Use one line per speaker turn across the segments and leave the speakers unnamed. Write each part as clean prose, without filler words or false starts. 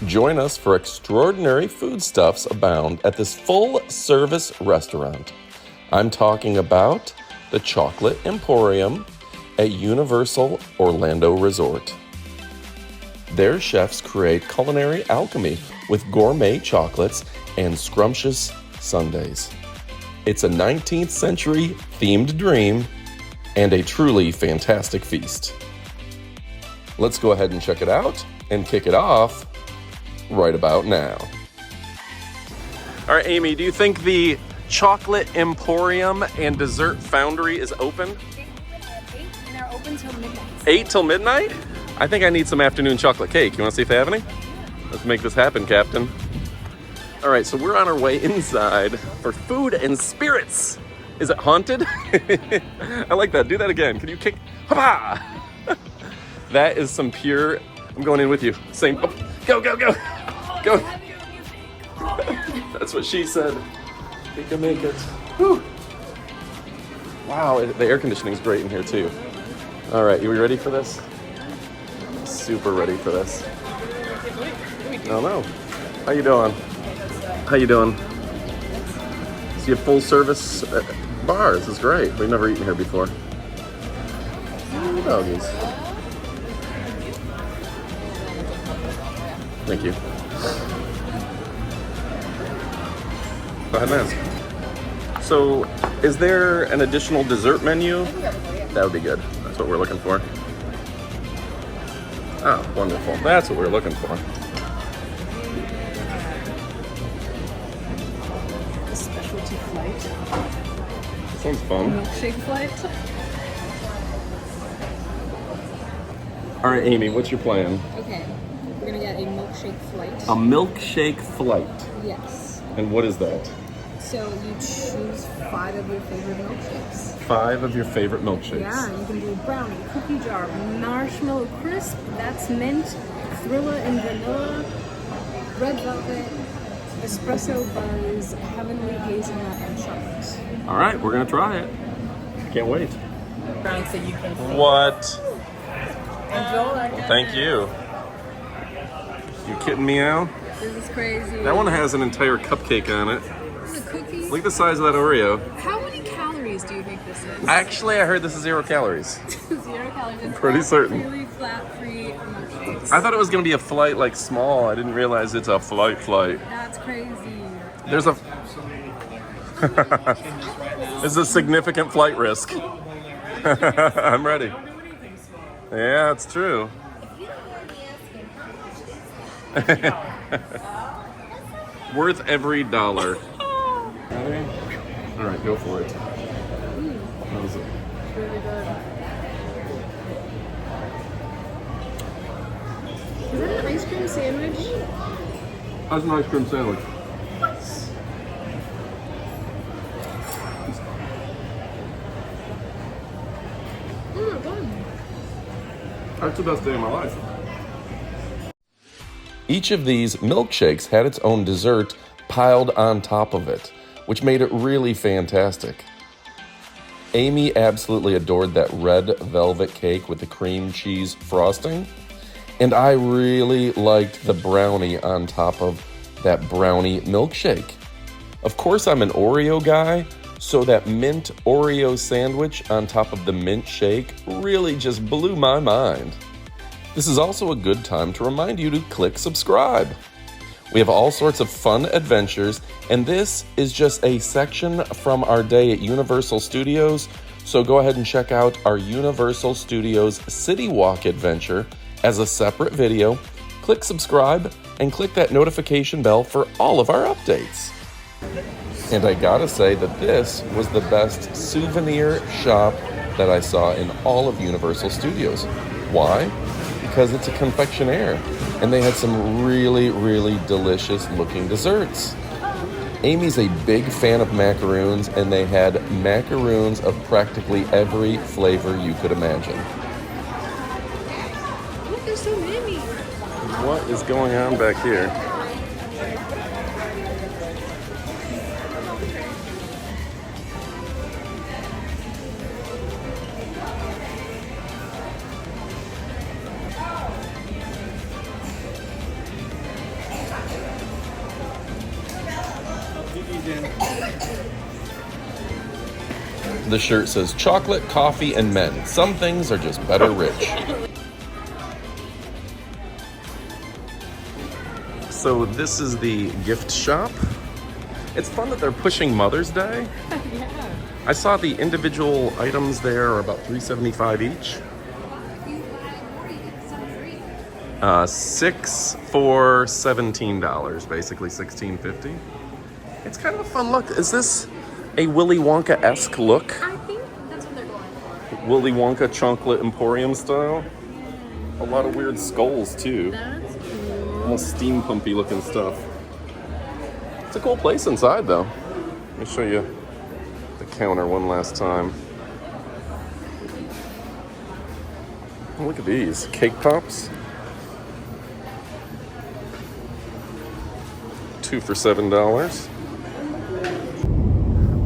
Join us for extraordinary foodstuffs abound at this full-service restaurant. I'm talking about the Chocolate Emporium at Universal Orlando Resort. Their chefs create culinary alchemy with gourmet chocolates and scrumptious sundaes. It's a 19th century themed dream and a truly fantastic feast. Let's go ahead and check it out and kick it off right about now. All right, Amy, do you think the Chocolate Emporium and Dessert Foundry is open?
They open at 8 and are open till midnight.
8 till midnight? I think I need some afternoon chocolate cake. You want to see if they have any? Let's make this happen, Captain. All right, so we're on our way inside for food and spirits. Is it haunted? I like that. Do that again. Can you kick? Hoppa! That is some pure. I'm going in with you. Same. Oh, go, go, go. Go. That's what she said. We can make it. Whew. Wow, the air conditioning is great in here too. All right, you ready for this? Super ready for this. I don't know. How you doing? How you doing? So you have full service bar. This is great. We've never eaten here before. Doggies. Thank you. Go ahead and ask. So, is there an additional dessert menu? That would be good. That's what we're looking for. Oh, wonderful. That's what we're looking for.
A specialty flight.
Sounds fun.
Milkshake flight.
All right, Amy, what's your plan?
Okay, we're gonna get a milkshake flight.
A milkshake flight.
Yes.
And what is that?
So you choose 5 of your favorite milkshakes.
5 of your favorite milkshakes.
Yeah, you can do brownie, cookie jar, marshmallow crisp, that's mint, thriller and vanilla, red velvet, espresso buzz, heavenly hazelnut, and chocolate.
All right, we're gonna try it. Can't wait.
So you can
What?
enjoy.
Thank you. You kidding me, Al?
This is crazy.
That one has an entire cupcake on it.
The cookies.
Look at the size of that Oreo.
How many calories do you think this is?
Actually, I heard this is 0 calories.
0 calories. It's
Pretty certain.
Really flat-free milkshakes.
I thought it was gonna be a flight like small. I didn't realize it's a flight.
That's crazy.
There's a There's a significant flight risk. I'm ready. Yeah, it's true. Worth every dollar. Ready? All right, go for it. How's it?
Really good. Is that an ice cream sandwich?
That's an ice cream sandwich.
Oh my god.
That's the best day of my life. Each of these milkshakes had its own dessert piled on top of it, which made it really fantastic. Amy absolutely adored that red velvet cake with the cream cheese frosting, and I really liked the brownie on top of that brownie milkshake. Of course, I'm an Oreo guy, so that mint Oreo sandwich on top of the mint shake really just blew my mind. This is also a good time to remind you to click subscribe. We have all sorts of fun adventures, and this is just a section from our day at Universal Studios, so go ahead and check out our Universal Studios City Walk adventure as a separate video. Click subscribe and click that notification bell for all of our updates. And I gotta say that this was the best souvenir shop that I saw in all of Universal Studios. Why? Because it's a confectionaire, and they had some really, really delicious looking desserts. Amy's a big fan of macaroons, and they had macaroons of practically every flavor you could imagine.
Look, there's so many.
What is going on back here? The shirt says chocolate, coffee, and men. Some things are just better rich. So this is the gift shop. It's fun that they're pushing Mother's Day.
Yeah.
I saw the individual items there are about $3.75 each. 6 for $17, basically $16.50. It's kind of a fun look. Is this a Willy Wonka-esque look?
I think that's what they're going for.
Willy Wonka Chocolate Emporium style. A lot of weird skulls too.
That's cool.
Almost steampumpy looking stuff. It's a cool place inside though. Let me show you the counter one last time. Oh, look at these cake pops. 2 for $7.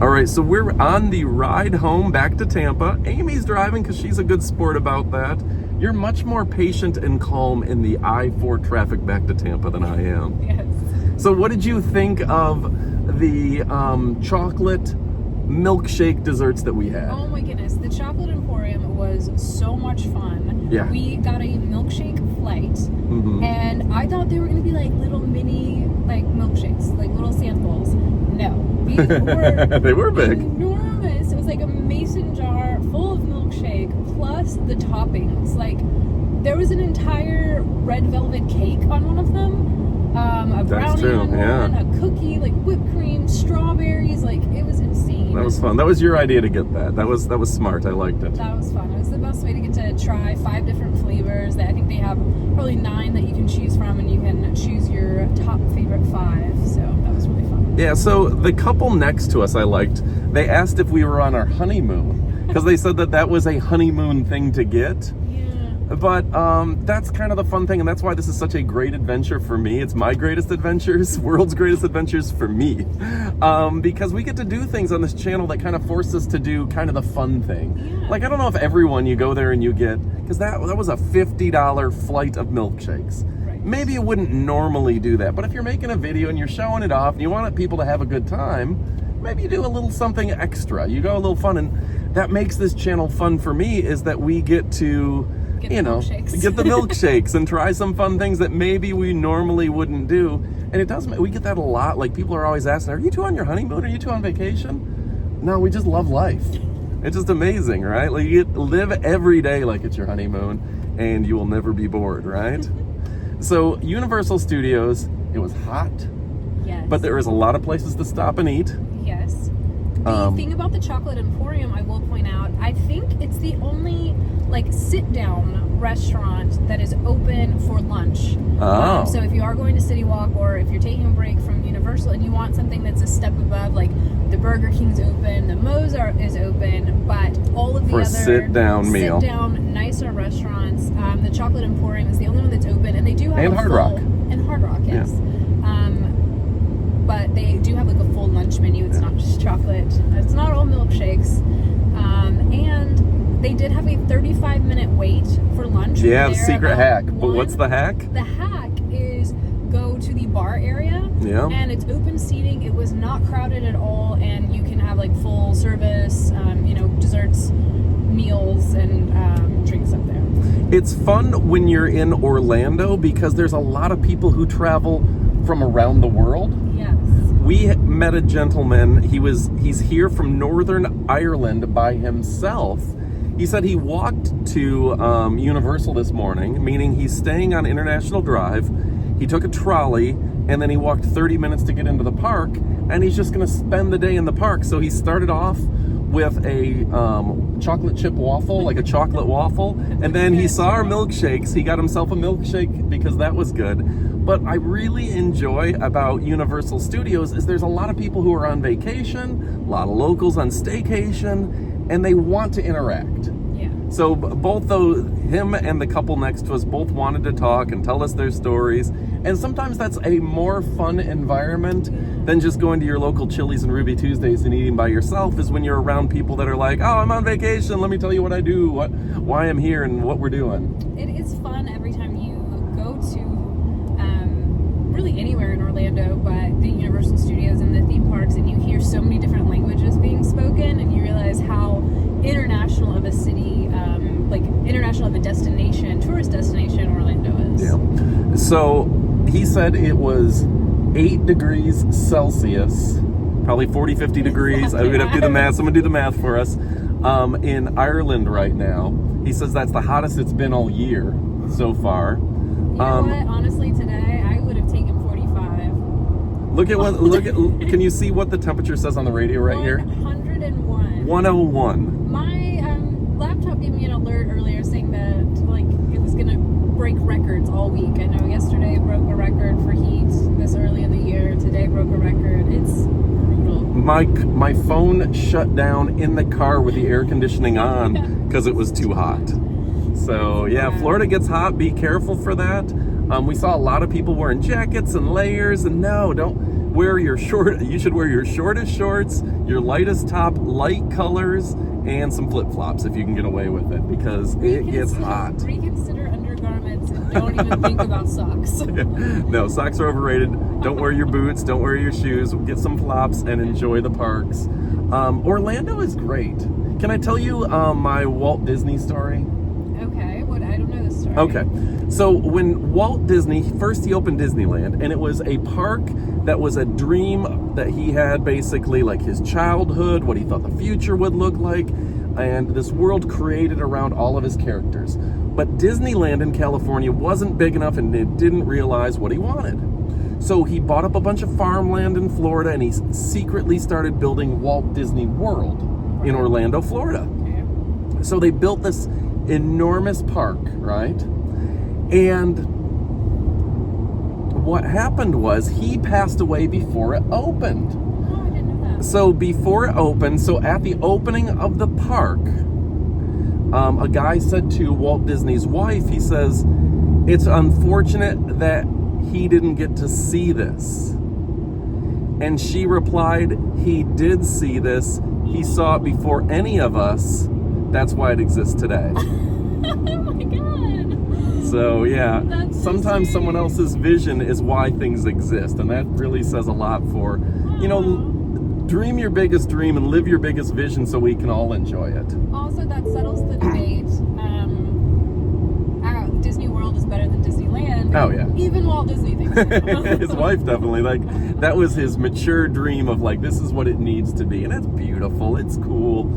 All right, so we're on the ride home back to Tampa. Amy's driving because she's a good sport about that. You're much more patient and calm in the I-4 traffic back to Tampa than I am.
Yes.
So what did you think of the chocolate milkshake desserts that we had?
Oh my goodness, the Chocolate Emporium was so much fun.
Yeah.
We got a milkshake flight, and I thought they were going to be like little mini like milkshakes, like little samples. No, these were
They were big.
enormous. It was like a mason jar full of milkshake plus the toppings. Like there was an entire red velvet cake on one of them, a brownie on one, a cookie, like whipped cream, strawberries. Like it was insane.
That was fun. That was your idea to get that. That was smart. I liked it.
That was fun. It was the best way to get to try 5 different flavors. I think they have probably 9 that you can choose from, and you can choose your top favorite 5. So that was really fun.
Yeah, so the couple next to us I liked, they asked if we were on our honeymoon because they said that was a honeymoon thing to get. But that's kind of the fun thing, and that's why this is such a great adventure for me. It's my greatest adventures, world's greatest adventures for me. Because we get to do things on this channel that kind of force us to do kind of the fun thing.
Yeah.
Like, I don't know if everyone you go there and you get, because that was a $50 flight of milkshakes.
Right.
Maybe you wouldn't normally do that, but if you're making a video and you're showing it off and you want people to have a good time, maybe you do a little something extra. You go a little fun, and that makes this channel fun for me, is that we get to get the milkshakes and try some fun things that maybe we normally wouldn't do. And it does, we get that a lot. Like, people are always asking, are you two on your honeymoon? Are you two on vacation? No, we just love life. It's just amazing, right? Like, you live every day like it's your honeymoon, and you will never be bored, right? So Universal Studios, it was hot.
Yes.
But there was a lot of places to stop and eat.
Yes. The thing about the Chocolate Emporium, I will point out, I think it's the only like sit-down restaurant that is open for lunch.
Oh.
So if you are going to City Walk, or if you're taking a break from Universal and you want something that's a step above, like the Burger King's open, the Moe's is open, but all of the other
sit-down meal,
nicer restaurants, the Chocolate Emporium is the only one that's open, and they do have
and Hard Rock.
And Hard Rock, yes.
Yeah.
But they do have like a full lunch menu. It's not just chocolate. It's not all milkshakes. And they did have a 35-minute wait for lunch.
Yeah, the secret hack. But what's the hack?
The hack is go to the bar area.
Yeah.
And it's open seating. It was not crowded at all, and you can have like full service, desserts, meals, and drinks up there.
It's fun when you're in Orlando because there's a lot of people who travel from around the world.
Yes.
We met a gentleman, he's here from Northern Ireland by himself. He said he walked to Universal this morning, meaning he's staying on International Drive. He took a trolley, and then he walked 30 minutes to get into the park, and he's just gonna spend the day in the park. So he started off with a chocolate chip waffle, like a chocolate waffle, and then he saw our milkshakes. He got himself a milkshake because that was good. But I really enjoy about Universal Studios is there's a lot of people who are on vacation, a lot of locals on staycation, and they want to interact.
Yeah.
So both him and the couple next to us both wanted to talk and tell us their stories. And sometimes that's a more fun environment than just going to your local Chili's and Ruby Tuesdays and eating by yourself, is when you're around people that are like, oh, I'm on vacation, let me tell you what I do, why I'm here, and what we're doing.
It is fun every time you go to really anywhere in Orlando, but the Universal Studios and the theme parks, and you hear so many different languages being spoken, and you realize how international of a city, international of a destination, tourist destination, Orlando is.
Yeah. So he said it was 8 degrees Celsius, probably 40, 50 degrees. I'm going to do the math. Someone do the math for us. In Ireland right now. He says that's the hottest it's been all year so far.
You know what? Honestly, today I would have taken 45.
Can you see what the temperature says on the radio right here?
101.
101.
My laptop gave me an alert earlier saying that it was gonna break records all week. I know yesterday broke a record for heat this early in the year. Today broke a record. It's brutal.
My phone shut down in the car with the air conditioning on because it was too hot. So yeah, Florida gets hot. Be careful for that. We saw a lot of people wearing jackets and layers, and no, don't wear your short. You should wear your shortest shorts, your lightest top, light colors, and some flip-flops if you can get away with it, because it gets hot.
Reconsider undergarments and don't even think about socks.
No, socks are overrated. Don't wear your boots. Don't wear your shoes. Get some flops and enjoy the parks. Orlando is great. Can I tell you my Walt Disney story?
Okay, I don't know this story.
Okay, so when Walt Disney, first he opened Disneyland, and it was a park that was a dream that he had, basically like his childhood, what he thought the future would look like, and this world created around all of his characters. But Disneyland in California wasn't big enough, and it didn't realize what he wanted. So he bought up a bunch of farmland in Florida, and he secretly started building Walt Disney World in Orlando, Florida.
Okay.
So they built this enormous park, right? And what happened was he passed away before it opened.
Oh, I didn't know that.
So before it opened, so at the opening of the park, a guy said to Walt Disney's wife, he says, "It's unfortunate that he didn't get to see this." And she replied, "He did see this. He saw it before any of us. That's why it exists today."
Oh my god.
So yeah,
That's so
sometimes
sweet.
someone else's vision is why things exist, and that really says a lot for, dream your biggest dream and live your biggest vision so we can all enjoy it.
Also, that settles the debate. Disney World is better than Disneyland.
Oh yeah.
Even Walt Disney thinks so.
His wife definitely, that was his mature dream of this is what it needs to be, and it's beautiful, it's cool.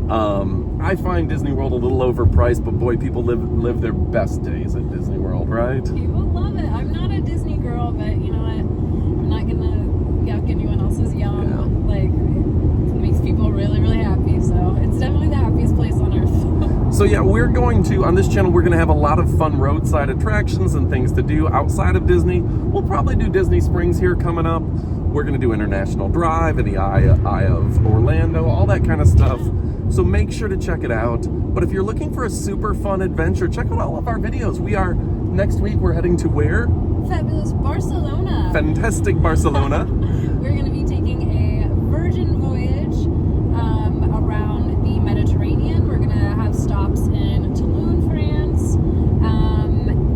I find Disney World a little overpriced, but boy, people live their best days at Disney World, right?
People love it. I'm not a Disney girl, but you know what? I'm not gonna yuck anyone else's yum.
Yeah.
It makes people really, really happy. So it's definitely the happiest place on earth.
So yeah, on this channel, we're going to have a lot of fun roadside attractions and things to do outside of Disney. We'll probably do Disney Springs here coming up. We're going to do International Drive and the Eye of Orlando, all that kind of stuff. So make sure to check it out. But if you're looking for a super fun adventure, check out all of our videos. Next week, we're heading to where?
Fabulous Barcelona.
Fantastic Barcelona.
We're going to be taking a Virgin voyage around the Mediterranean. We're going to have stops in Toulon, France,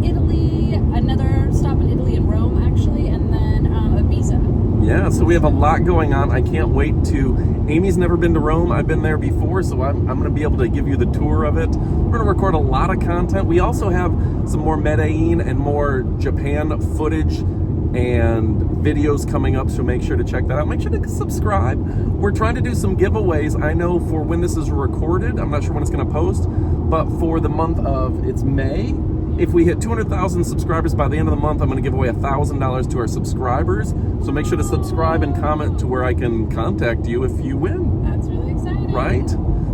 Italy, another stop in Italy and Rome, actually, and then Ibiza.
Yeah, so we have a lot going on. I can't wait Amy's never been to Rome. I've been there before, so I'm going to be able to give you the tour of it. We're going to record a lot of content. We also have some more Medellin and more Japan footage and videos coming up, so make sure to check that out. Make sure to subscribe. We're trying to do some giveaways. I know for when this is recorded, I'm not sure when it's going to post, but for the month of, it's May, if we hit 200,000 subscribers by the end of the month, I'm going to give away $1,000 to our subscribers. So make sure to subscribe and comment to where I can contact you if you win.
That's really exciting.
Right?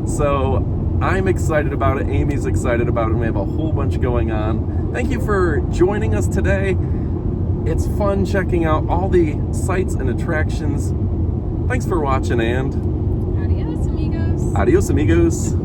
So I'm excited about it. Amy's excited about it. And we have a whole bunch going on. Thank you for joining us today. It's fun checking out all the sights and attractions. Thanks for watching, and
Adios, amigos.
adios, amigos.